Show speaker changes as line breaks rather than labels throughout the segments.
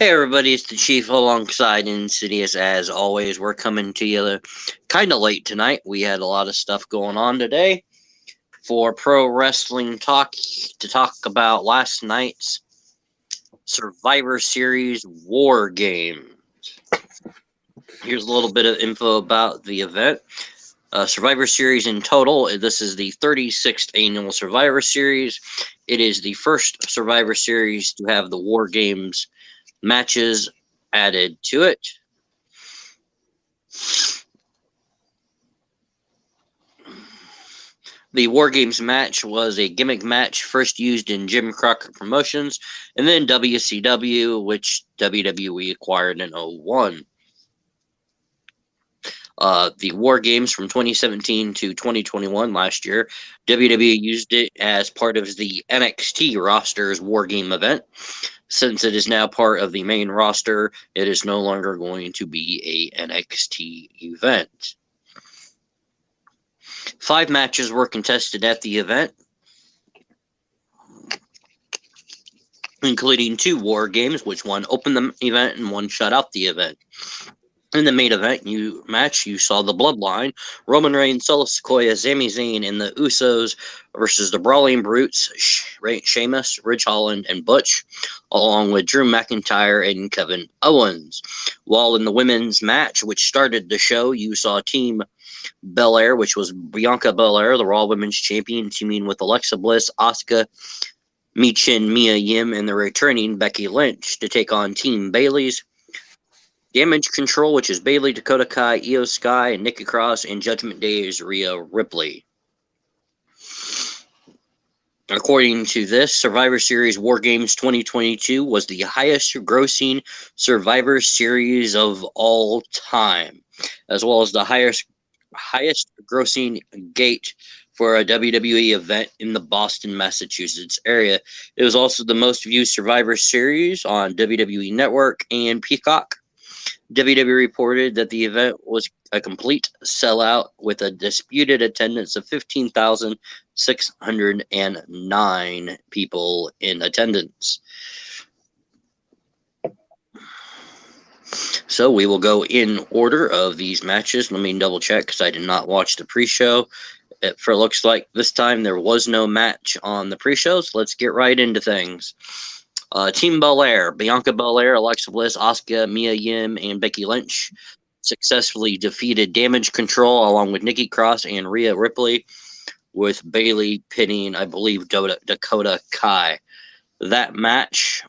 Hey everybody, it's the Chief alongside Insidious. As always, we're coming to you kind of late tonight. We had a lot of stuff going on today for pro wrestling talk to talk about last night's Survivor Series War Game. Here's a little bit of info about the event. Survivor Series in total, this is the 36th annual Survivor Series. It is the first Survivor Series to have the War Games matches added to it. The War Games match was a gimmick match first used in Jim Crockett Promotions and then WCW, which WWE acquired in 01. The War Games from 2017 to 2021 last year, WWE used it as part of the NXT roster's War Game event. Since it is now part of the main roster, it is no longer going to be a NXT event. 5 matches were contested at the event, including 2 War Games, which one opened the event and one shut out the event. In the main event you saw the Bloodline, Roman Reigns, Solo Sikoa, Sami Zayn, and the Usos versus the Brawling Brutes, Sheamus, Ridge Holland, and Butch, along with Drew McIntyre and Kevin Owens. While in the women's match, which started the show, you saw Team Belair, which was Bianca Belair, the Raw Women's Champion, teaming with Alexa Bliss, Asuka, Michin, Mia Yim, and the returning Becky Lynch to take on Team Bayley's Damage Control, which is Bayley, Dakota Kai, Io Sky, and Nikki Cross, and Judgment Day's Rhea Ripley. According to this, Survivor Series War Games 2022 was the highest grossing Survivor Series of all time, as well as the highest grossing gate for a WWE event in the Boston, Massachusetts area. It was also the most viewed Survivor Series on WWE Network and Peacock. WWE reported that the event was a complete sellout with a disputed attendance of 15,609 people in attendance. So we will go in order of these matches. Let me double check because I did not watch the pre-show. It looks like this time there was no match on the pre-show, so let's get right into things. Team Belair, Bianca Belair, Alexa Bliss, Asuka, Mia Yim, and Becky Lynch successfully defeated Damage Control along with Nikki Cross and Rhea Ripley, with Bayley pinning, I believe, Dakota Kai. That match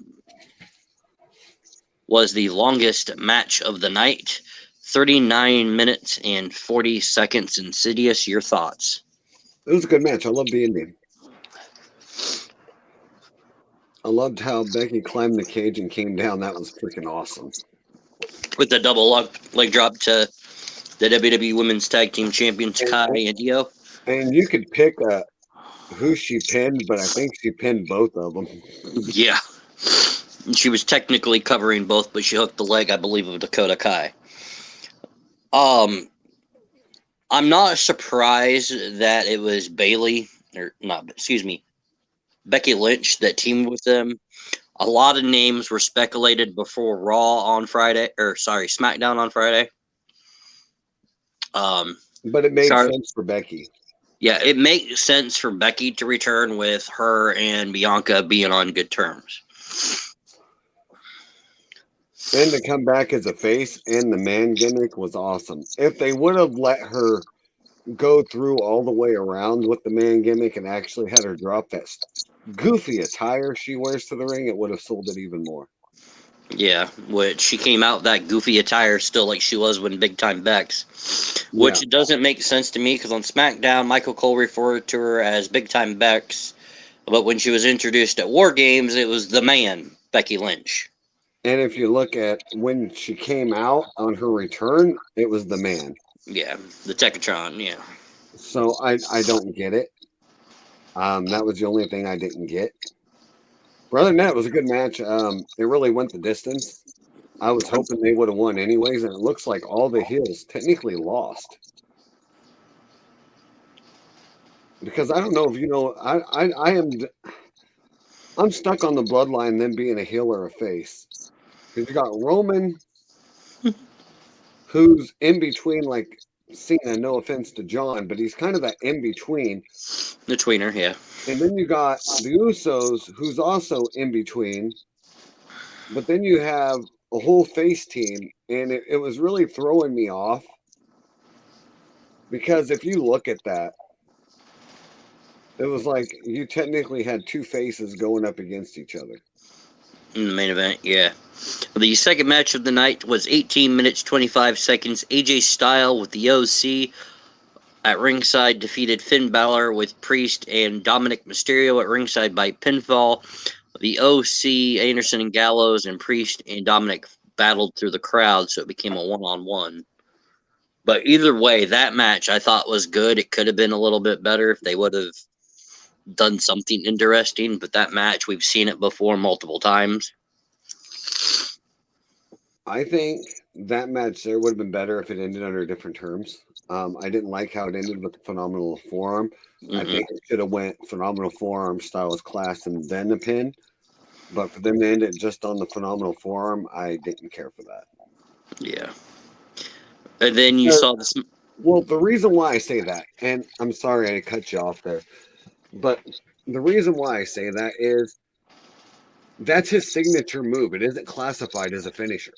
was the longest match of the night, 39 minutes and 40 seconds. Insidious, your thoughts?
It was a good match. I loved the ending. I loved how Becky climbed the cage and came down. That was freaking awesome.
With the double leg drop to the WWE Women's Tag Team Champions Kai and Io.
And you could pick who she pinned, but I think she pinned both of them.
Yeah. She was technically covering both, but she hooked the leg, I believe, of Dakota Kai. I'm not surprised that it was Becky Lynch that teamed with them. A lot of names were speculated before SmackDown on Friday.
But it made sense for Becky.
Yeah, it makes sense for Becky to return with her and Bianca being on good terms.
And to come back as a face and the man gimmick was awesome. If they would have let her go through all the way around with the man gimmick and actually had her drop that goofy attire she wears to the ring, it would have sold it even more.
Yeah, which she came out that goofy attire still like she was when Big Time Bex, which doesn't make sense to me because on SmackDown, Michael Cole referred to her as Big Time Bex, but when she was introduced at War Games, it was the man, Becky Lynch.
And if you look at when she came out on her return, it was the man.
Yeah, the Techatron, yeah.
So I don't get it. That was the only thing I didn't get. But other than that, it was a good match. It really went the distance. I was hoping they would have won anyways, and it looks like all the heels technically lost. Because I don't know if you know, I'm stuck on the bloodline, them being a heel or a face. Because you got Roman, who's in between, like Cena. No offense to John, but he's kind of that in between.
The tweener, yeah.
And then you got the Usos, who's also in between. But then you have a whole face team, and it was really throwing me off because if you look at that, it was like you technically had two faces going up against each other.
In the main event, yeah. The second match of the night was 18 minutes 25 seconds. AJ Styles with the OC at ringside defeated Finn Balor with Priest and Dominic Mysterio at ringside by pinfall. The OC, Anderson and Gallows, and Priest and Dominic battled through the crowd, so it became a one-on-one. But either way, that match I thought was good. It could have been a little bit better if they would have done something interesting, but that match, we've seen it before multiple times.
I think that match there would have been better if it ended under different terms. I didn't like how it ended with the phenomenal forearm. I think it should have went phenomenal forearm, Styles Clash, and then the pin. But for them to end it just on the phenomenal forearm, I didn't care for that.
Yeah. And then you saw this.
Well, the reason why I say that, and I'm sorry I cut you off there, but the reason why I say that is that's his signature move. It isn't classified as a finisher.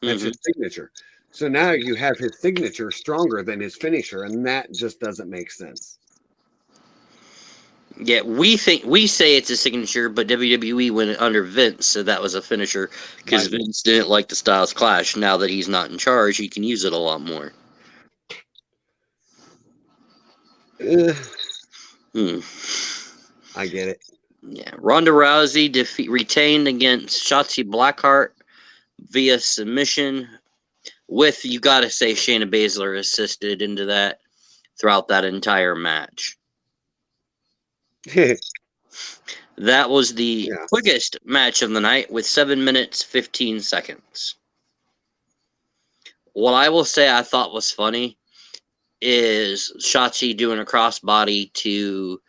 That's his signature. So now you have his signature stronger than his finisher, and that just doesn't make sense.
Yeah, we say it's a signature, but WWE went under Vince, so that was a finisher because Vince didn't like the Styles Clash. Now that he's not in charge, he can use it a lot more.
I get it.
Yeah, Ronda Rousey retained against Shotzi Blackheart via submission. With, you got to say, Shayna Baszler assisted into that throughout that entire match. That was the quickest match of the night with 7 minutes 15 seconds. What I will say I thought was funny is Shotzi doing a crossbody to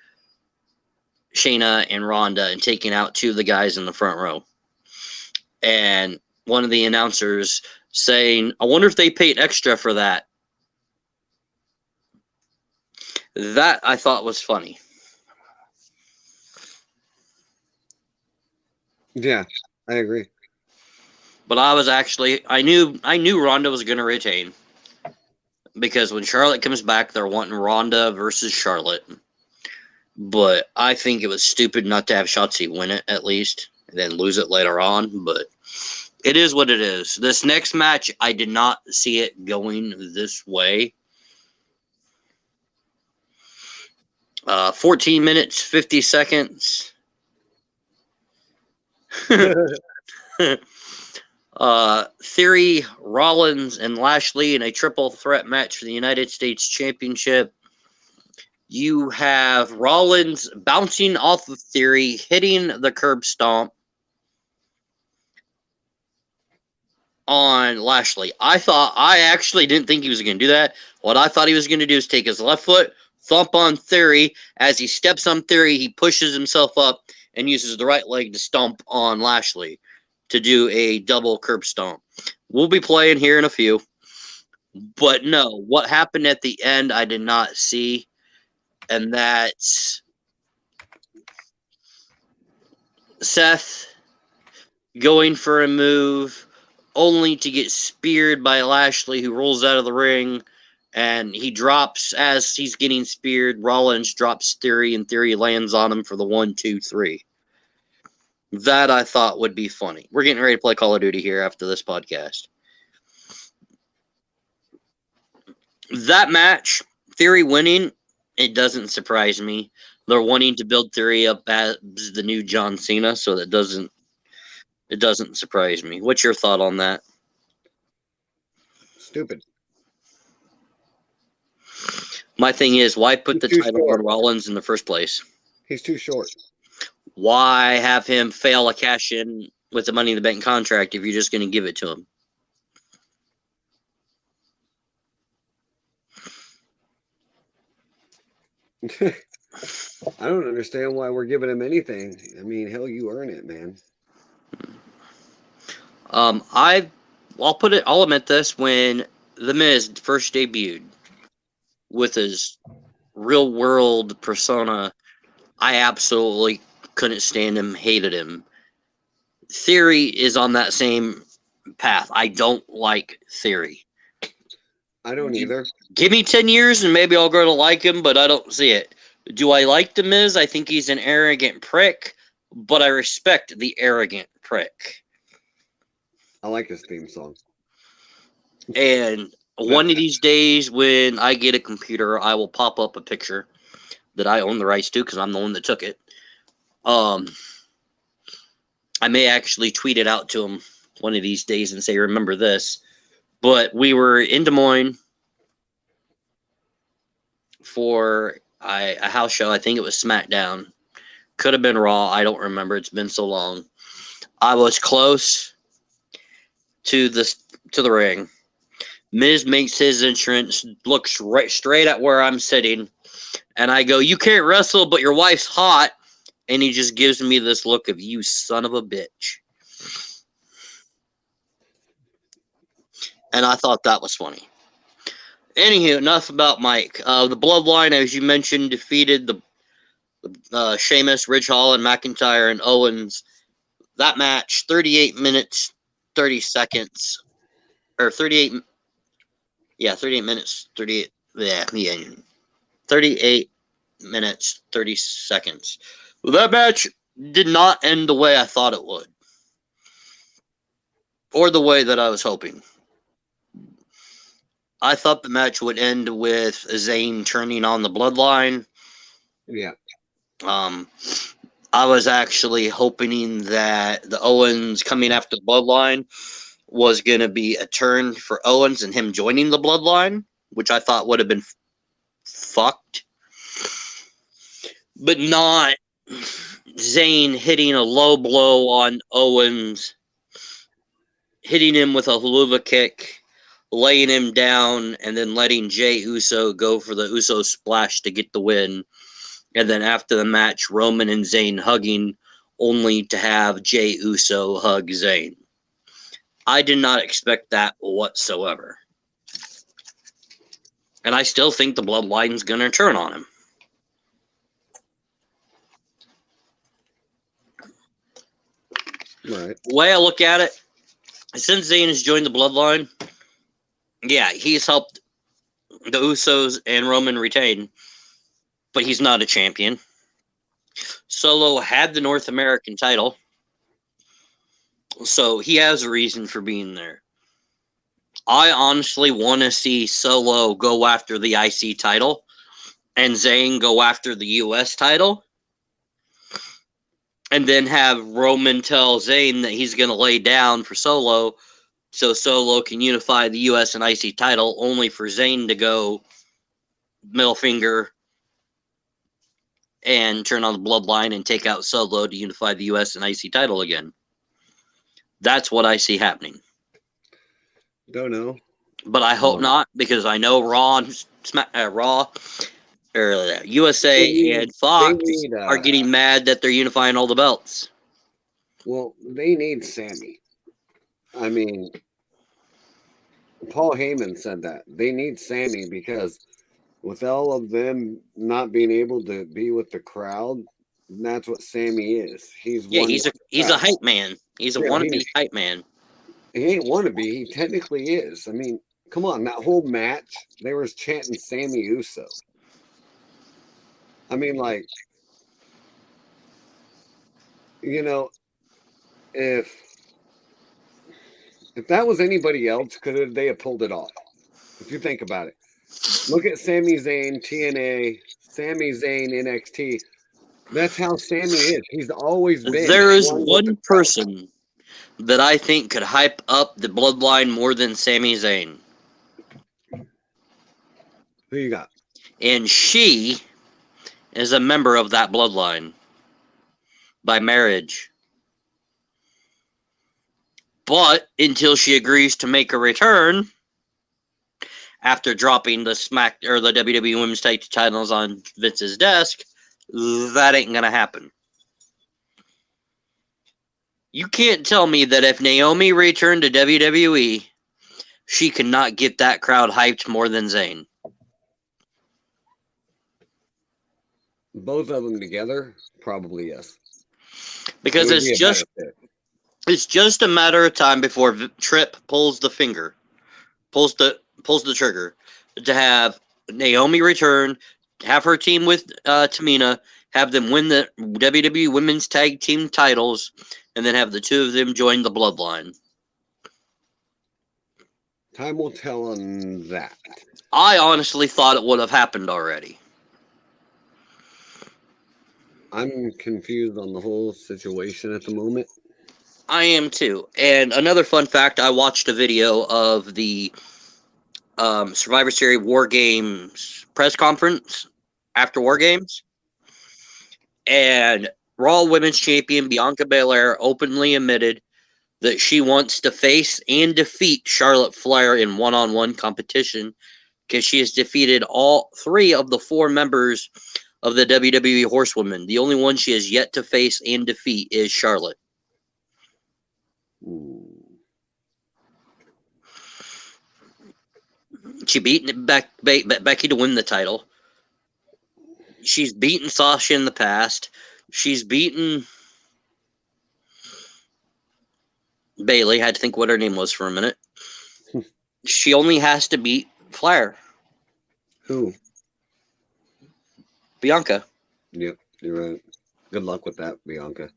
Shayna and Ronda and taking out two of the guys in the front row. And one of the announcers saying, I wonder if they paid extra for that. That I thought was funny.
Yeah, I agree.
But I knew Ronda was going to retain. Because when Charlotte comes back, they're wanting Ronda versus Charlotte. But I think it was stupid not to have Shotzi win it, at least, and then lose it later on. But it is what it is. This next match, I did not see it going this way. 14 minutes, 50 seconds. Theory, Rollins, and Lashley in a triple threat match for the United States Championship. You have Rollins bouncing off of Theory, hitting the curb stomp on Lashley. I actually didn't think he was going to do that. What I thought he was going to do is take his left foot, thump on Theory. As he steps on Theory, he pushes himself up and uses the right leg to stomp on Lashley to do a double curb stomp. We'll be playing here in a few. But no, what happened at the end, I did not see. And that's Seth going for a move only to get speared by Lashley, who rolls out of the ring, and he drops as he's getting speared. Rollins drops Theory, and Theory lands on him for the 1, 2, 3. That I thought would be funny. We're getting ready to play Call of Duty here after this podcast. That match, Theory winning, it doesn't surprise me. They're wanting to build Theory up as the new John Cena, so it doesn't surprise me. What's your thought on that?
Stupid.
My thing is, why put the title on Rollins in the first place?
He's too short.
Why have him fail a cash in with the Money in the Bank contract if you're just going to give it to him?
I don't understand why we're giving him anything. I mean, hell, you earn it, man.
I'll admit this, when The Miz first debuted with his real world persona, I absolutely couldn't stand him, hated him. Theory is on that same path. I don't like Theory.
I don't either.
Give me 10 years and maybe I'll grow to like him, but I don't see it. Do I like The Miz? I think he's an arrogant prick, but I respect the arrogant prick.
I like his theme song.
And one of these days when I get a computer, I will pop up a picture that I own the rights to because I'm the one that took it. I may actually tweet it out to him one of these days and say, remember this. But we were in Des Moines for a house show. I think it was SmackDown. Could have been Raw. I don't remember. It's been so long. I was close to the ring. Miz makes his entrance, looks right straight at where I'm sitting, and I go, "You can't wrestle, but your wife's hot." And he just gives me this look of, "You son of a bitch." And I thought that was funny. Anywho, enough about Mike. The Bloodline, as you mentioned, defeated the Sheamus, Ridge Holland, McIntyre, and Owens. That match, 38 minutes, 30 seconds, or 38. Yeah, 38 minutes, 38. Yeah, 38 minutes, 30 seconds. Well, that match did not end the way I thought it would, or the way that I was hoping. I thought the match would end with Zayn turning on the Bloodline.
Yeah.
I was actually hoping that the Owens coming after the Bloodline was going to be a turn for Owens and him joining the Bloodline, which I thought would have been fucked. But not Zayn hitting a low blow on Owens, hitting him with a haluva kick, laying him down, and then letting Jey Uso go for the Uso splash to get the win. And then after the match, Roman and Zayn hugging, only to have Jey Uso hug Zayn. I did not expect that whatsoever. And I still think the Bloodline's going to turn on him.
Right.
The way I look at it, since Zayn has joined the Bloodline, yeah, he's helped the Usos and Roman retain, but he's not a champion. Solo had the North American title, so he has a reason for being there. I honestly want to see Solo go after the IC title and Zayn go after the US title, and then have Roman tell Zayn that he's going to lay down for Solo so Solo can unify the US and IC title, only for Zayn to go middle finger and turn on the Bloodline and take out Solo to unify the US and IC title again. That's what I see happening.
Don't know.
But I hope not, because I know Raw or USA and Fox are getting mad that they're unifying all the belts.
Well, they need Sammy. I mean, Paul Heyman said that. They need Sammy because with all of them not being able to be with the crowd, that's what Sammy is. He's
a hype man. He's a wannabe hype man.
He ain't wannabe. He technically is. I mean, come on. That whole match, they were chanting Sammy Uso. I mean, like, you know, if that was anybody else, could they have pulled it off? If you think about it. Look at Sami Zayn, TNA, Sami Zayn, NXT. That's how Sammy is. He's always been.
There is one person that I think could hype up the Bloodline more than Sami Zayn.
Who you got?
And she is a member of that Bloodline by marriage. But until she agrees to make a return after dropping the WWE Women's Tag Team titles on Vince's desk, that ain't gonna happen. You can't tell me that if Naomi returned to WWE, she could not get that crowd hyped more than Zayn.
Both of them together, probably yes.
Because
It would be a better fit.
it's just a matter of time before Tripp pulls the trigger to have Naomi return, have her team with Tamina, have them win the WWE Women's Tag Team titles, and then have the two of them join the Bloodline.
Time will tell on that.
I honestly thought it would have happened already.
I'm confused on the whole situation at the moment.
I am too. And another fun fact, I watched a video of the Survivor Series WarGames press conference after WarGames. And Raw Women's Champion Bianca Belair openly admitted that she wants to face and defeat Charlotte Flair in one-on-one competition because she has defeated all 3 of the 4 members of the WWE Horsewomen. The only one she has yet to face and defeat is Charlotte. She beat Becky to win the title. She's beaten Sasha in the past. She's beaten Bayley. I had to think what her name was for a minute. She only has to beat Flair.
Who?
Bianca.
Yep, you're right. Good luck with that, Bianca.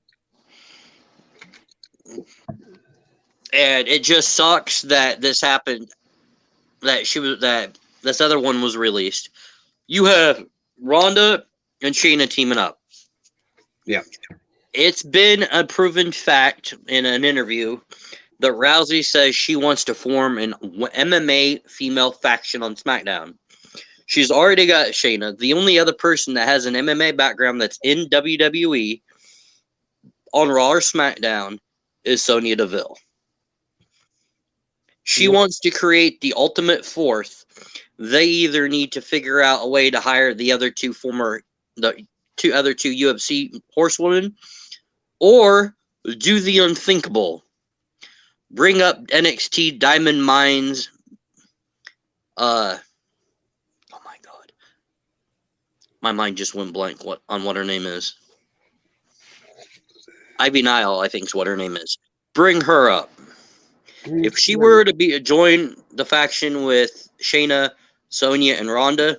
And it just sucks that this happened. That this other one was released. You have Ronda and Shayna teaming up.
Yeah.
It's been a proven fact in an interview that Rousey says she wants to form an MMA female faction on SmackDown. She's already got Shayna. The only other person that has an MMA background that's in WWE on Raw or SmackDown is Sonya Deville. She wants to create the ultimate fourth. They either need to figure out a way to hire the other two UFC horsewomen, or do the unthinkable. Bring up NXT Diamond Mines. Oh my god, my mind just went blank. On what her name is? Ivy Nile, I think is what her name is. Bring her up. If she were to join the faction with Shayna, Sonya, and Ronda,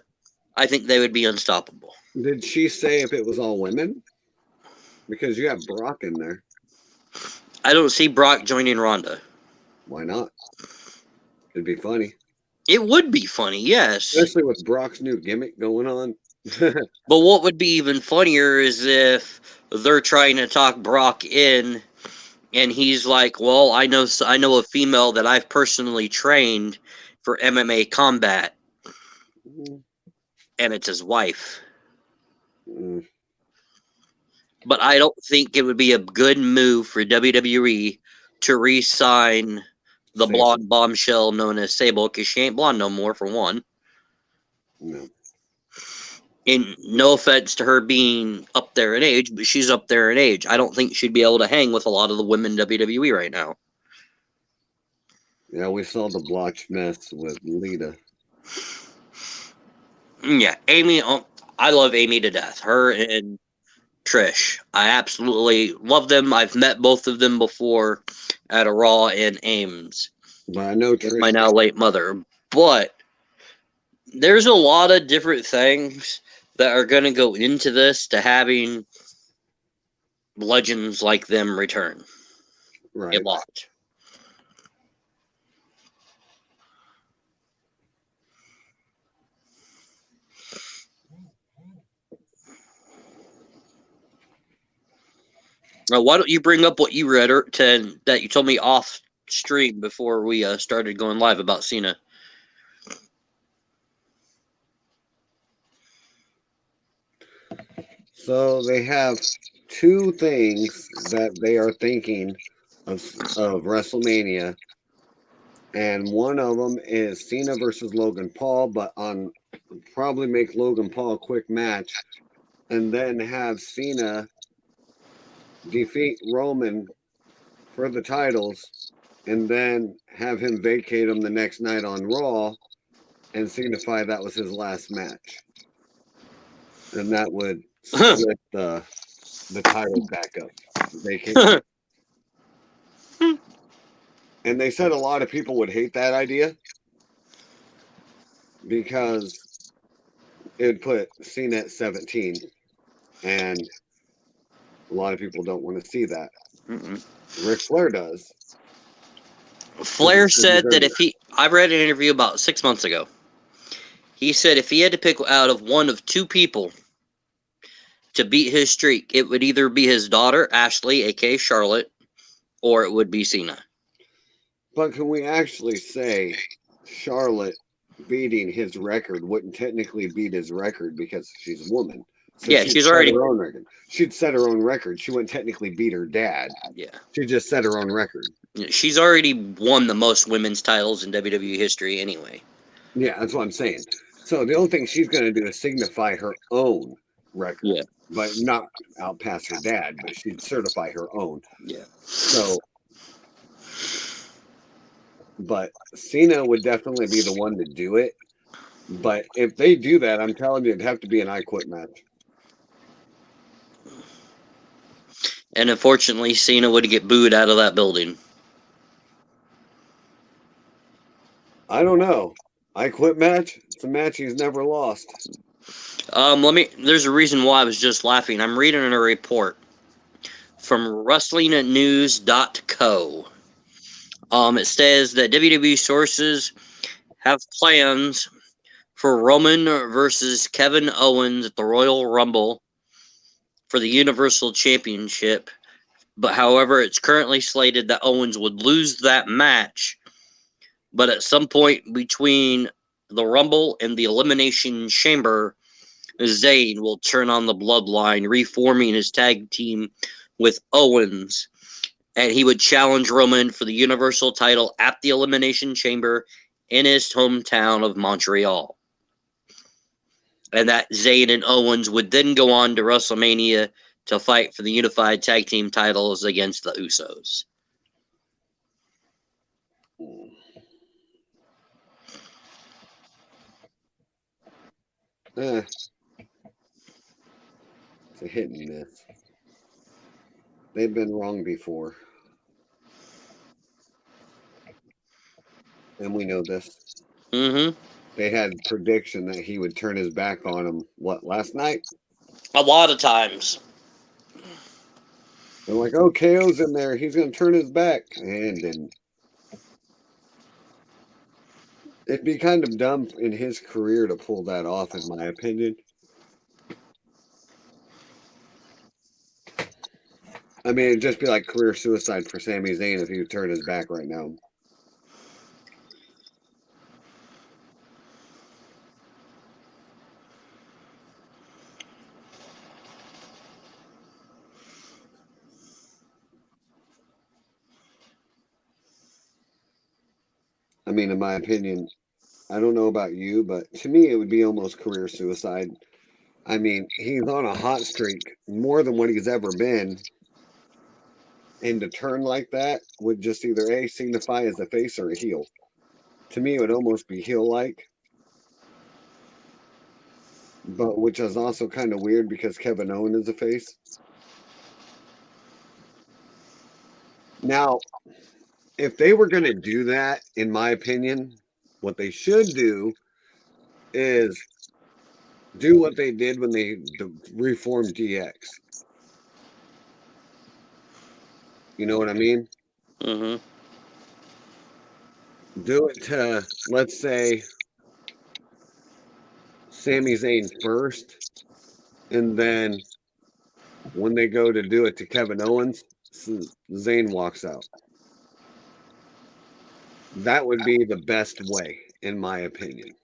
I think they would be unstoppable.
Did she say if it was all women? Because you have Brock in there.
I don't see Brock joining Ronda.
Why not? It'd be funny.
It would be funny, yes.
Especially with Brock's new gimmick going on.
But what would be even funnier is if they're trying to talk Brock in, and he's like, well, I know a female that I've personally trained for MMA combat. And it's his wife. But I don't think it would be a good move for WWE to re-sign the blonde bombshell known as Sable, because she ain't blonde no more, for one.
No.
And no offense to her being up there in age, but she's up there in age. I don't think she'd be able to hang with a lot of the women in WWE right now.
Yeah, we saw the blotch mess with Lita.
Yeah, Amy. I love Amy to death. Her and Trish. I absolutely love them. I've met both of them before at a Raw in Ames.
But I know Trish,
my now late mother. But there's a lot of different things that are going to go into this to having legends like them return.
Right.
A lot. Now, why don't you bring up what you read that you told me off stream before we started going live about Cena?
So they have 2 things that they are thinking of WrestleMania, and one of them is Cena versus Logan Paul, but probably make Logan Paul a quick match, and then have Cena defeat Roman for the titles and then have him vacate them the next night on Raw and signify that was his last match. And that would split the titles back up. Vacate. And they said a lot of people would hate that idea because it would put Cena at 17. And a lot of people don't want to see that. Ric Flair does.
Flair said that I read an interview about 6 months ago. He said if he had to pick out of one of two people to beat his streak, it would either be his daughter, Ashley, aka Charlotte, or it would be Cena.
But can we actually say Charlotte beating his record wouldn't technically beat his record because she's a woman? So
yeah, she's already
her own record. She'd set her own record. She wouldn't technically beat her dad.
Yeah,
she just set her own record.
She's already won the most women's titles in WWE history anyway.
Yeah, that's what I'm saying. So the only thing she's going to do is signify her own record.
Yeah,
but not outpass her dad. But she'd certify her own.
Yeah.
So, but Cena would definitely be the one to do it. But if they do that, I'm telling you, it'd have to be an I Quit match.
And unfortunately, Cena would get booed out of that building.
I don't know. I Quit match? It's a match he's never lost.
There's a reason why I was just laughing. I'm reading a report from WrestlingNews.co. It says that WWE sources have plans for Roman versus Kevin Owens at the Royal Rumble for the Universal Championship. But however, it's currently slated that Owens would lose that match. But at some point between the Rumble and the Elimination Chamber, Zayn will turn on the Bloodline, reforming his tag team with Owens. And he would challenge Roman for the Universal title at the Elimination Chamber in his hometown of Montreal. And that Zayn and Owens would then go on to WrestleMania to fight for the unified tag team titles against the Usos.
It's a hit and miss. They've been wrong before. And we know this.
Mm-hmm.
They had prediction that he would turn his back on him, last night?
A lot of times.
They're like, oh, KO's in there. He's going to turn his back. And didn't. It'd be kind of dumb in his career to pull that off, in my opinion. I mean, it'd just be like career suicide for Sami Zayn if he would turn his back right now. I mean, in my opinion, I don't know about you, but to me, it would be almost career suicide. I mean, he's on a hot streak more than what he's ever been. And to turn like that would just either A, signify as a face or a heel. To me, it would almost be heel-like. But which is also kind of weird because Kevin Owens is a face. Now, if they were going to do that, in my opinion, what they should do is do what they did when they reformed DX. You know what I mean?
Mm-hmm.
Do it to, let's say, Sami Zayn first, and then when they go to do it to Kevin Owens, Zayn walks out. That would be the best way, in my opinion.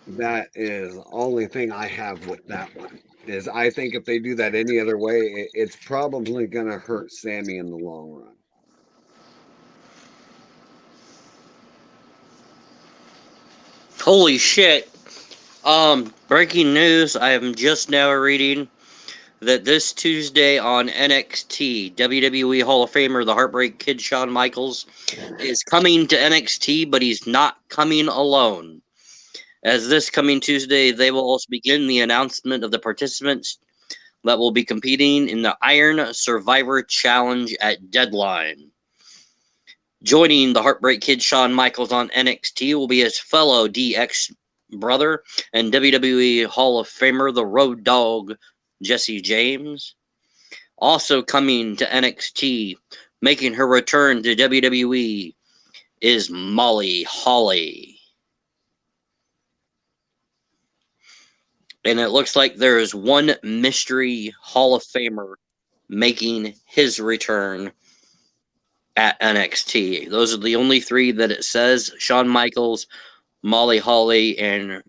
That is the only thing I have with that one. Is I think if they do that any other way, it's probably going to hurt Sami in the long run.
Holy shit. Breaking news. I am just now reading that this Tuesday on NXT, WWE Hall of Famer, the Heartbreak Kid Shawn Michaels, is coming to NXT, but he's not coming alone. As this coming Tuesday, they will also begin the announcement of the participants that will be competing in the Iron Survivor Challenge at Deadline. Joining the Heartbreak Kid Shawn Michaels on NXT will be his fellow DX brother and WWE Hall of Famer, the Road Dogg, Jesse James. Also coming to NXT, making her return to WWE, is Molly Holly. And it looks like there is one mystery Hall of Famer making his return at NXT. Those are the only three that it says: Shawn Michaels, Molly Holly, and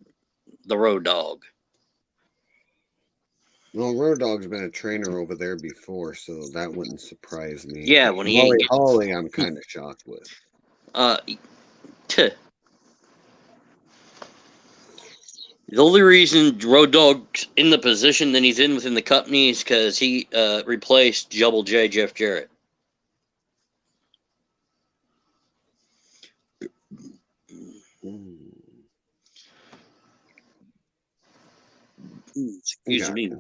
the Road Dogg.
Well, Road Dogg's been a trainer over there before, so that wouldn't surprise me.
Yeah, when he
Molly Holly, I'm kind of shocked with.
The only reason Road Dogg's in the position that he's in within the company is because he replaced Double J Jeff Jarrett. Excuse me.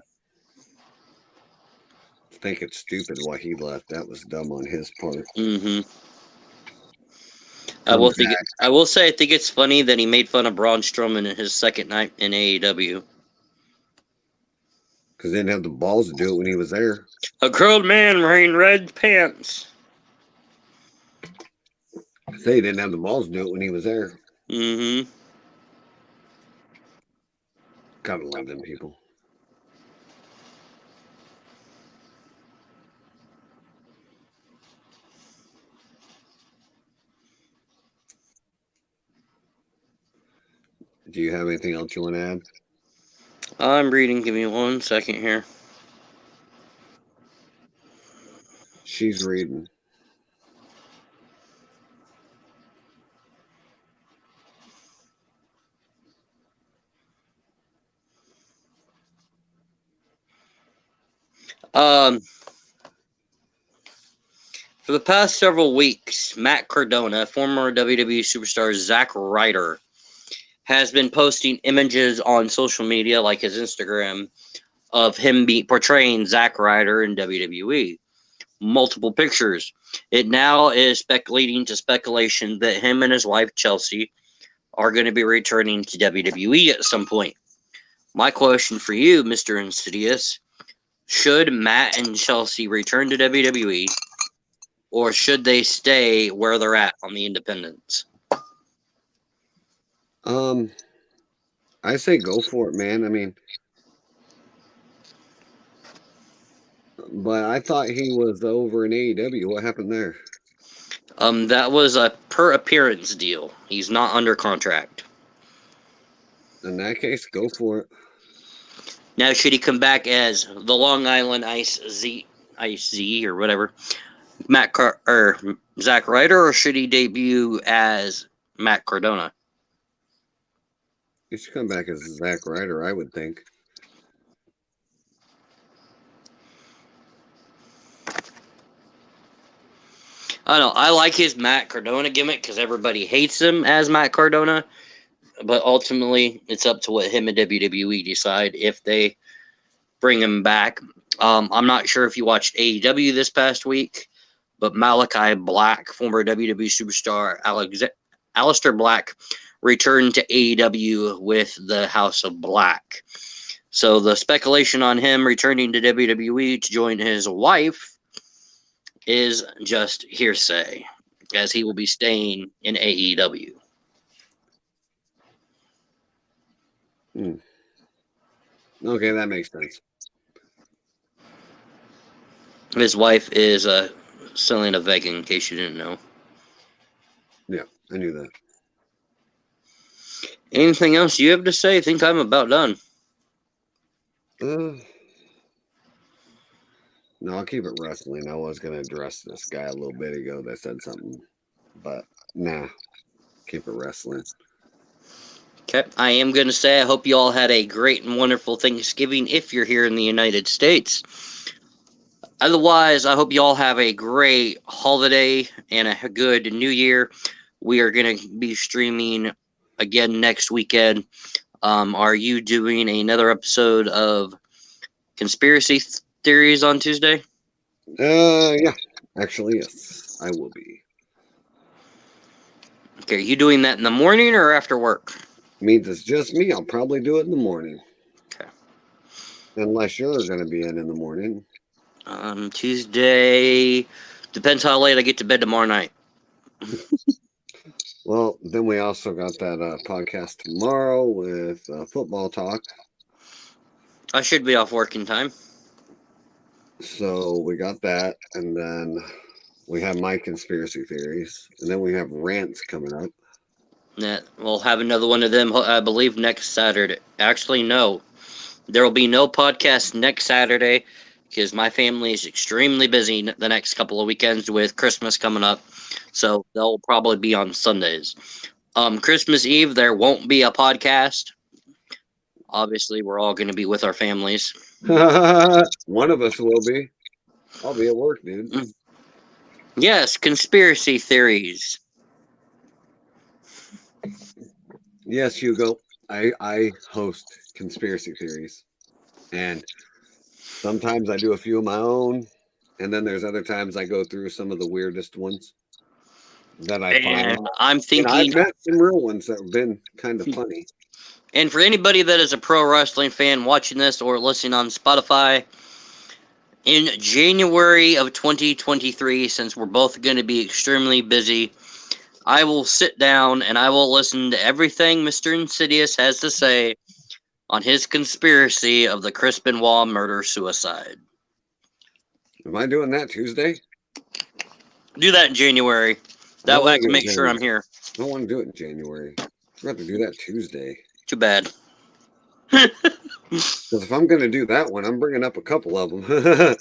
I think it's stupid why he left. That was dumb on his part.
Mm-hmm. I will say I think it's funny that he made fun of Braun Strowman in his second night in AEW.
Because they didn't have the balls to do it when he was there.
A grown man wearing red pants.
They didn't have the balls to do it when he was there.
Mm-hmm.
Gotta love them people. Do you have anything else you want to add?
I'm reading. Give me 1 second here.
She's reading.
For the past several weeks, Matt Cardona, former WWE superstar Zack Ryder, has been posting images on social media, like his Instagram, of him portraying Zack Ryder in WWE. Multiple pictures. It now is leading to speculation that him and his wife Chelsea are going to be returning to WWE at some point. My question for you, Mr. Insidious: should Matt and Chelsea return to WWE, or should they stay where they're at on the independents?
I say go for it, man. I mean, but I thought he was over in AEW. What happened there?
That was a per appearance deal. He's not under contract.
In that case, go for it.
Now, should he come back as the Long Island Ice Z or whatever, or Zack Ryder, or should he debut as Matt Cardona?
He should come back as Zack Ryder, I would think.
I don't know. I like his Matt Cardona gimmick because everybody hates him as Matt Cardona. But ultimately, it's up to what him and WWE decide if they bring him back. I'm not sure if you watched AEW this past week, but Malachi Black, former WWE superstar Aleister Black, returned to AEW with the House of Black. So the speculation on him returning to WWE to join his wife is just hearsay, as he will be staying in AEW.
Okay, that makes sense.
His wife is Selena Vega, in case you didn't know.
Yeah, I knew that.
Anything else you have to say? I think I'm about done.
No, I'll keep it wrestling. I was going to address this guy a little bit ago that said something, but nah, keep it wrestling.
Okay, I am going to say I hope you all had a great and wonderful Thanksgiving if you're here in the United States. Otherwise, I hope you all have a great holiday and a good New Year. We are going to be streaming again next weekend. Are you doing another episode of Conspiracy Theories on Tuesday?
Yeah. Actually, yes, I will be.
Okay, are you doing that in the morning or after work?
Means it's just me. I'll probably do it in the morning.
Okay.
Unless you're going to be in the morning.
Tuesday, depends how late I get to bed tomorrow night.
Well, then we also got that podcast tomorrow with football talk.
I should be off work in time.
So we got that, and then we have my conspiracy theories, and then we have rants coming up.
We'll have another one of them, I believe, next Saturday. Actually, no. There will be no podcast next Saturday because my family is extremely busy the next couple of weekends with Christmas coming up. So they'll probably be on Sundays. Christmas Eve, there won't be a podcast. Obviously, we're all going to be with our families.
One of us will be. I'll be at work, dude.
Yes, conspiracy theories.
Yes, Hugo. I host conspiracy theories. And sometimes I do a few of my own. And then there's other times I go through some of the weirdest ones that I find.
And I'm
And
thinking,
I've met some real ones that have been kind of funny.
and for anybody that is a pro wrestling fan watching this or listening on Spotify, in January of 2023, since we're both going to be extremely busy, I will sit down and I will listen to everything Mr. Insidious has to say on his conspiracy of the Chris Benoit murder-suicide.
Am I doing that Tuesday?
Do that in January. That way I can make sure I'm here.
I don't want to do it in January. I'd rather do that Tuesday.
Too bad.
Because if I'm going to do that one, I'm bringing up a couple of them.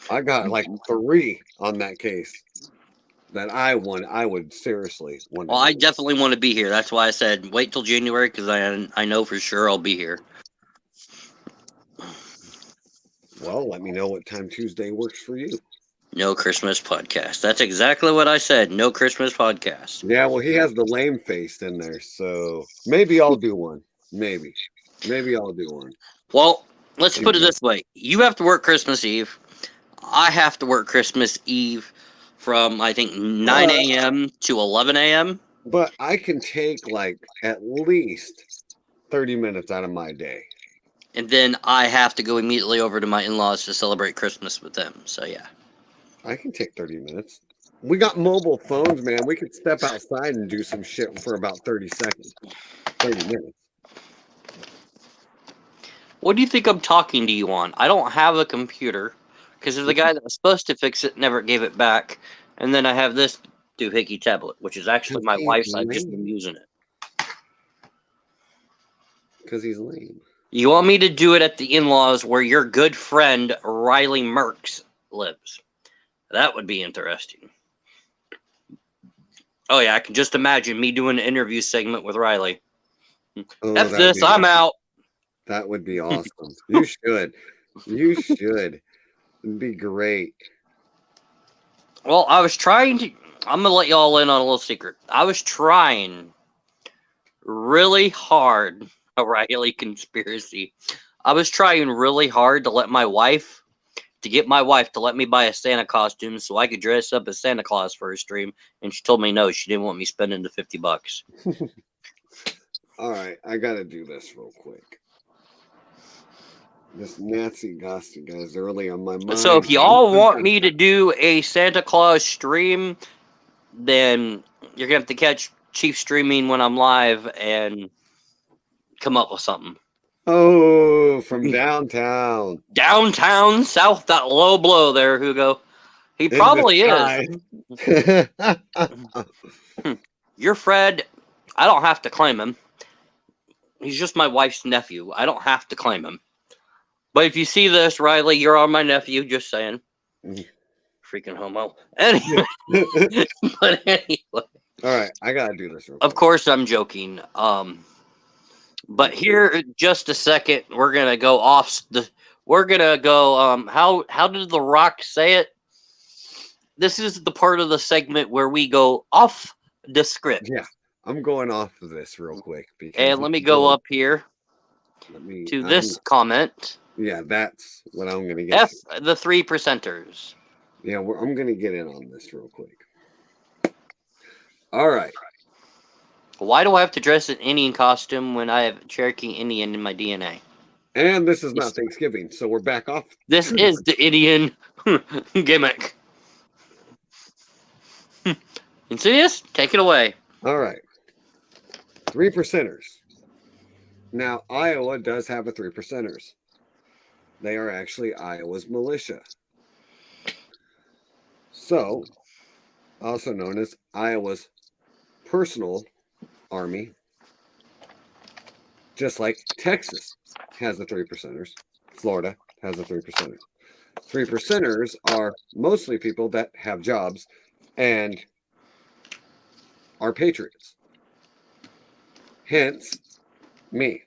I got like 3 on that case that I would seriously want to
Well,
do.
I definitely want to be here. That's why I said wait till January because I know for sure I'll be here.
Well, let me know what time Tuesday works for you.
No Christmas podcast. That's exactly what I said. No Christmas podcast.
Yeah, well, he has the lame face in there, so maybe I'll do one. Maybe I'll do one.
Well, let's put it this way. You have to work Christmas Eve. I have to work Christmas Eve from, I think, 9 a.m. to 11 a.m.
But I can take like at least 30 minutes out of my day.
And then I have to go immediately over to my in-laws to celebrate Christmas with them. So, yeah.
I can take 30 minutes. We got mobile phones, man. We could step outside and do some shit for about 30 seconds. 30 minutes.
What do you think I'm talking to you on? I don't have a computer because the guy that was supposed to fix it never gave it back. And then I have this doohickey tablet, which is actually my wife's. I've just been using it.
Because he's lame.
You want me to do it at the in-laws where your good friend Riley Merckx lives? That would be interesting. Oh, yeah, I can just imagine me doing an interview segment with Riley. F this, I'm out.
That would be awesome. You should. You should. It'd be great.
Well, I was trying to... I'm going to let y'all in on a little secret. I was trying really hard... A Riley conspiracy. I was trying really hard to get my wife to let me buy a Santa costume so I could dress up as Santa Claus for her stream, and she told me no, she didn't want me spending the $50.
All right, I gotta do this real quick. This Nazi gossip guy's early on my mind.
So if y'all want me to do a Santa Claus stream, then you're gonna have to catch Chief streaming when I'm live and come up with something.
Oh, from downtown.
Downtown south, that low blow there, Hugo. He probably is. You're Fred. I don't have to claim him. He's just my wife's nephew. I don't have to claim him. But if you see this, Riley, you're on my nephew, just saying. Freaking homo. Anyway. But anyway.
All right, I gotta do this real quick.
Of course I'm joking. But here, just a second, we're gonna go off the. We're gonna go. How did The Rock say it? This is the part of the segment where we go off the script.
Yeah, I'm going off of this real quick because
And let me go up here
Let me.
to this comment.
Yeah, that's what I'm gonna get.
F
To.
the 3%ers.
Yeah, I'm gonna get in on this real quick. All right.
Why do I have to dress in Indian costume when I have Cherokee Indian in my DNA?
And this is not Thanksgiving, so we're back off.
This is the Indian gimmick. Insidious, take it away.
All right. 3%ers. Now, Iowa does have a 3%ers. They are actually Iowa's militia. So, also known as Iowa's personal army, just like Texas has the 3%ers, Florida has a 3%ers. 3%ers are mostly people that have jobs and are patriots. Hence, me,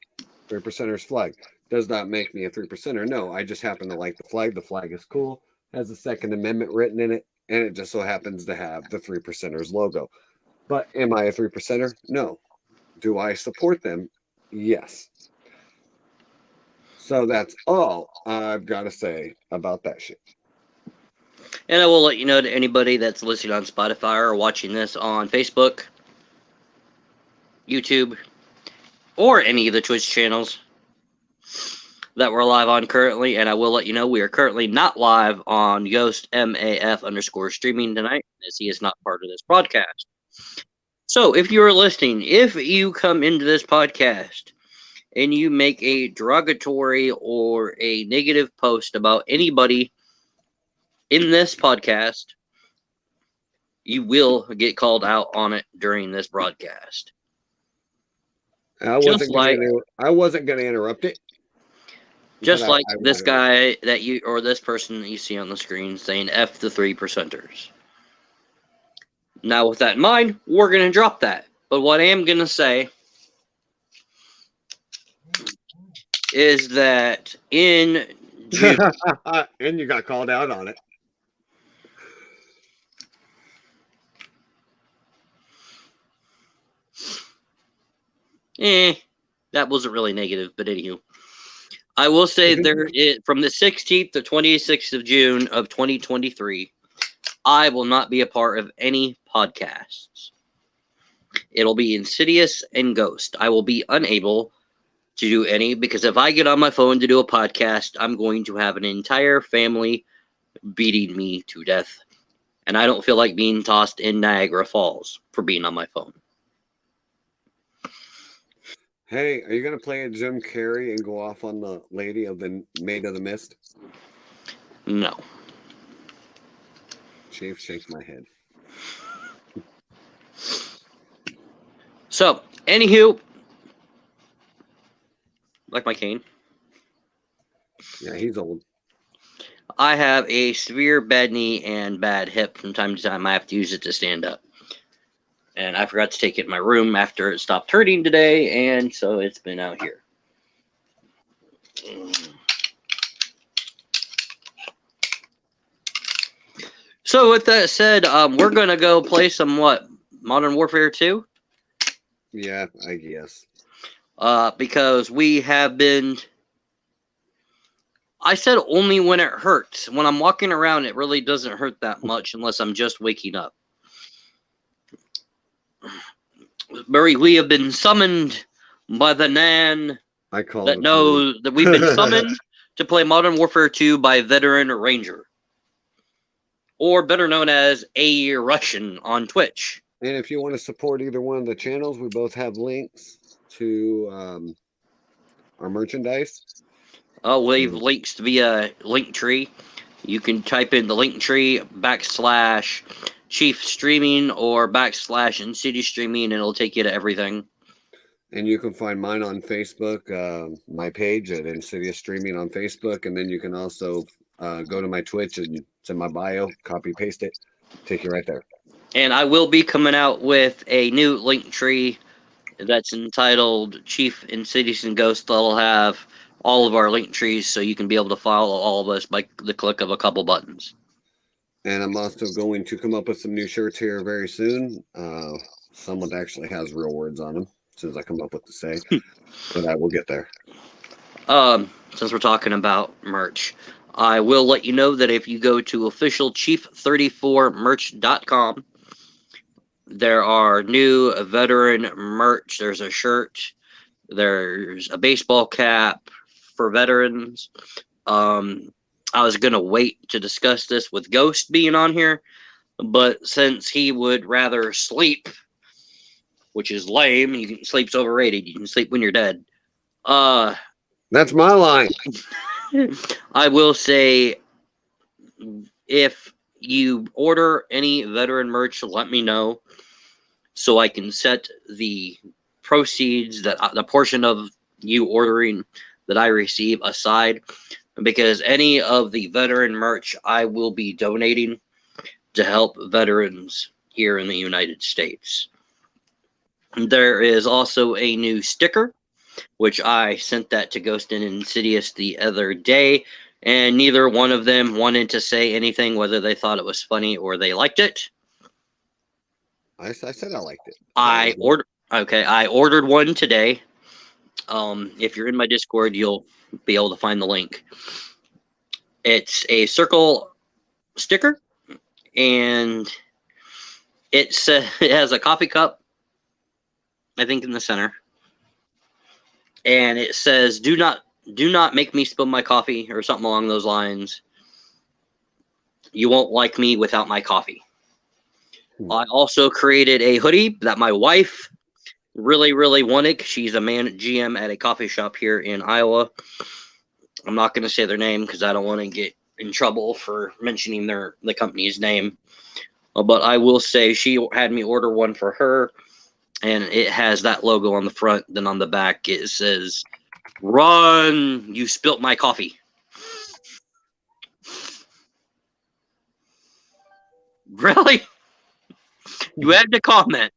3%ers flag. Does not make me a 3%er. No, I just happen to like the flag. The flag is cool, has the Second Amendment written in it, and it just so happens to have the 3%ers logo. But am I a 3%er? No. Do I support them? Yes. So that's all I've got to say about that shit.
And I will let you know to anybody that's listening on Spotify or watching this on Facebook, YouTube, or any of the Twitch channels that we're live on currently. And I will let you know we are currently not live on Ghost MAF _streaming tonight, as he is not part of this broadcast. So if you are listening, if you come into this podcast and you make a derogatory or a negative post about anybody in this podcast, you will get called out on it during this broadcast.
I wasn't going to interrupt it.
Just like this guy that you, or this person that you see on the screen saying F the 3%ers. Now, with that in mind, we're going to drop that. But what I am going to say is that in June.
And you got called out on it.
That wasn't really negative, but anywho. I will say from the 16th to 26th of June of 2023, I will not be a part of any podcasts. It'll be Insidious and Ghost. I will be unable to do any because if I get on my phone to do a podcast, I'm going to have an entire family beating me to death. And I don't feel like being tossed in Niagara Falls for being on my phone.
Hey, are you going to play a Jim Carrey and go off on the lady of the Maid of the Mist?
No.
Chief shakes my head.
So, anywho, like my cane.
Yeah, he's old.
I have a severe bad knee and bad hip. From time to time, I have to use it to stand up. And I forgot to take it in my room after it stopped hurting today, and so it's been out here. So with that said, we're going to go play some, Modern Warfare 2?
Yeah, I guess.
Because we have been... I said only when it hurts. When I'm walking around, it really doesn't hurt that much unless I'm just waking up. Murray, we have been summoned by the Nan that knows that we've been summoned to play Modern Warfare 2 by Veteran Ranger. Or better known as A Russian on Twitch.
And if you want to support either one of the channels, we both have links to our merchandise.
Oh, we have links via Linktree. You can type in the Linktree / Chief Streaming or / Insidious Streaming, and it'll take you to everything.
And you can find mine on Facebook, my page at Insidious Streaming on Facebook, and then you can also go to my Twitch and it's in my bio, copy paste it, take you right there.
And I will be coming out with a new Linktree that's entitled Chief Insidious and Ghost. That'll have all of our link trees, so you can be able to follow all of us by the click of a couple buttons.
And I'm also going to come up with some new shirts here very soon. Someone actually has real words on them as soon as I come up with the say, but I will get there.
Since we're talking about merch, I will let you know that if you go to officialchief34merch.com, there are new veteran merch. There's a shirt. There's a baseball cap for veterans. I was going to wait to discuss this with Ghost being on here, but since he would rather sleep, which is lame, sleep's overrated. You can sleep when you're dead.
That's my line.
I will say, if you order any veteran merch, let me know so I can set the proceeds, that the portion of you ordering that I receive aside, because any of the veteran merch I will be donating to help veterans here in the United States. There is also a new sticker, which I sent that to Ghost and Insidious the other day, and neither one of them wanted to say anything, whether they thought it was funny or they liked it.
I said I liked it.
I ordered one today. If you're in my Discord, you'll be able to find the link. It's a circle sticker, and it has a coffee cup, I think, in the center, and it says, "Do not make me spill my coffee," or something along those lines. You won't like me without my coffee. I also created a hoodie that my wife really, really wanted. She's a GM at a coffee shop here in Iowa. I'm not going to say their name because I don't want to get in trouble for mentioning the company's name. But I will say she had me order one for her, and it has that logo on the front. Then on the back, it says, "Run, you spilt my coffee." Really? You had to comment.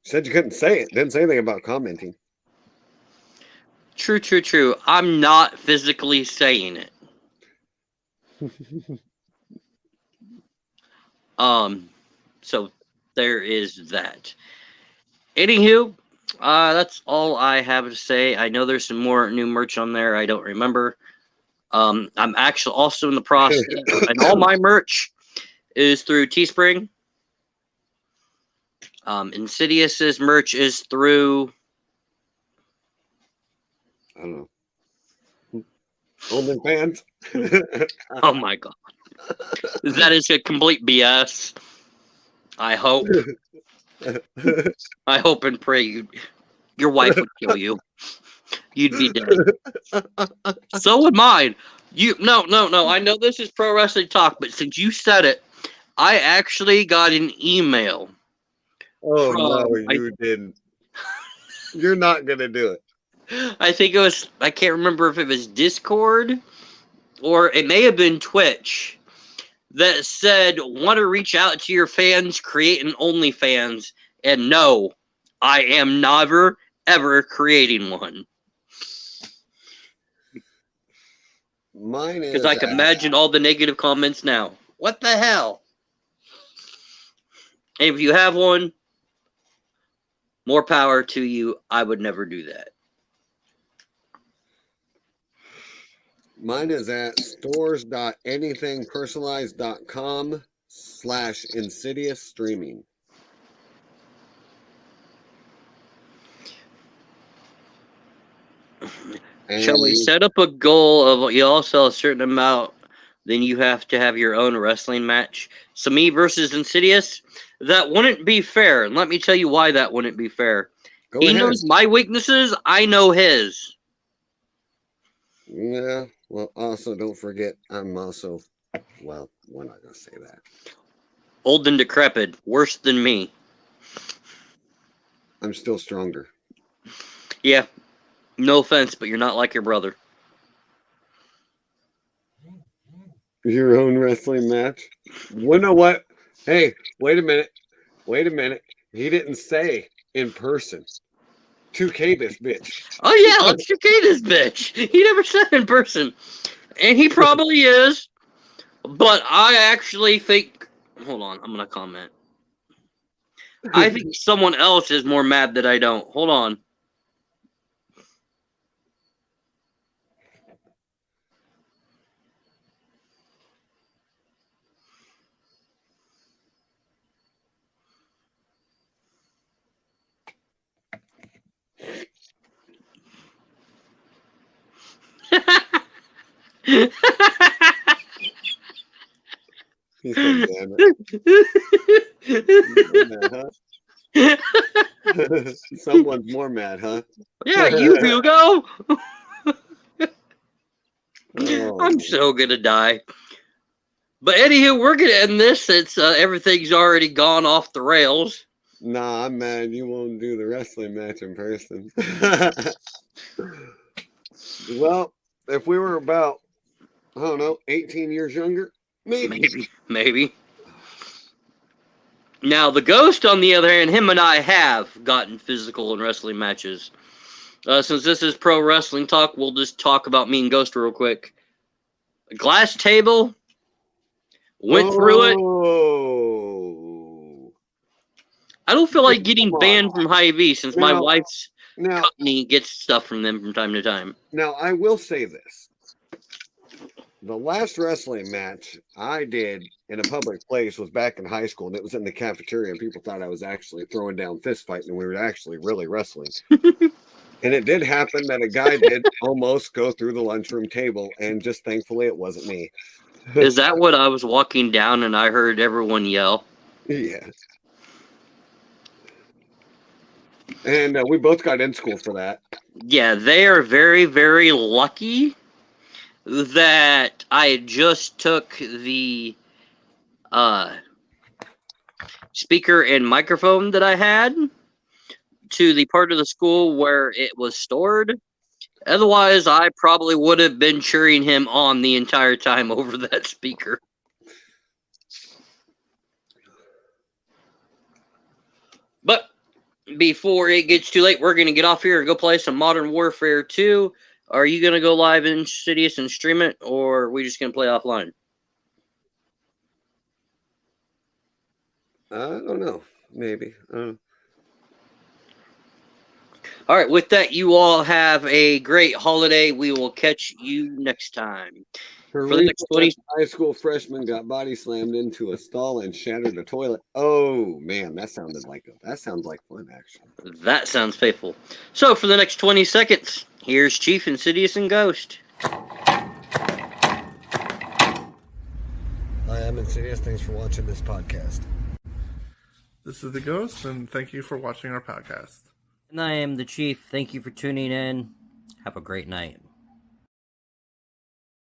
Said you couldn't say it. Didn't say anything about commenting.
True, true, true. I'm not physically saying it. So there is that. Anywho, that's all I have to say. I know there's some more new merch on there. I don't remember. I'm actually also in the process, and all my merch is through Teespring. Insidious's merch is through,
I don't know. OnlyFans.
oh my god, that is a complete BS. I hope and pray your wife would kill you. You'd be dead. So would mine. No. I know this is pro wrestling talk, but since you said it, I actually got an email.
Oh no, you didn't. You're not gonna do it.
I think it was. I can't remember if it was Discord or it may have been Twitch that said, "Want to reach out to your fans, create an OnlyFans." And no, I am never ever creating one.
Mine is
Because I can imagine all the negative comments now. What the hell? And if you have one, more power to you. I would never do that.
Mine is at stores.anythingpersonalized.com/insidious streaming.
Shall we set up a goal of you all sell a certain amount, then you have to have your own wrestling match? So me versus Insidious? That wouldn't be fair. And let me tell you why that wouldn't be fair. He knows my weaknesses. I know his.
Yeah. Well, also don't forget, I'm also, well, we're not going to say that.
Old and decrepit. Worse than me.
I'm still stronger.
Yeah. No offense, but you're not like your brother.
Your own wrestling match? Well, know what? Hey, wait a minute. He didn't say in person. 2K this bitch.
Oh yeah, let's 2K this bitch. He never said in person. And he probably is. But I actually think... Hold on, I'm going to comment. I think someone else is more mad that I don't. Hold on.
He said, damn it. Huh? Someone's more mad, huh?
Yeah, you, Hugo.
Oh.
I'm so gonna die. But anywho, we're gonna end this since everything's already gone off the rails.
Nah, I'm mad you won't do the wrestling match in person. Well, if we were about, I don't know, 18 years younger,
Maybe. Now, the Ghost, on the other hand, him and I have gotten physical in wrestling matches. Since this is pro wrestling talk, we'll just talk about me and Ghost real quick. Glass table. Went through it. I don't feel like getting banned from Hy-Vee since my wife's company gets stuff from them from time to time.
Now, I will say this. The last wrestling match I did in a public place was back in high school, and it was in the cafeteria, and people thought I was actually throwing down fist fighting, and we were actually really wrestling. And it did happen that a guy did almost go through the lunchroom table, and just thankfully it wasn't me.
Is that what I was walking down and I heard everyone yell?
Yeah. And we both got in school for that.
Yeah, they are very, very lucky that I just took the speaker and microphone that I had to the part of the school where it was stored. Otherwise, I probably would have been cheering him on the entire time over that speaker. But before it gets too late, we're going to get off here and go play some Modern Warfare 2. Are you going to go live in Insidious and stream it, or are we just going to play offline?
I don't know. Maybe.
All right, with that, you all have a great holiday. We will catch you next time.
For the next 20 high school freshman got body slammed into a stall and shattered a toilet. Oh man, that sounds like fun, actually.
That sounds faithful. So for the next 20 seconds, here's Chief, Insidious, and Ghost.
Hi, I'm Insidious. Thanks for watching this podcast.
This is the Ghost, and thank you for watching our podcast.
And I am the Chief. Thank you for tuning in. Have a great night.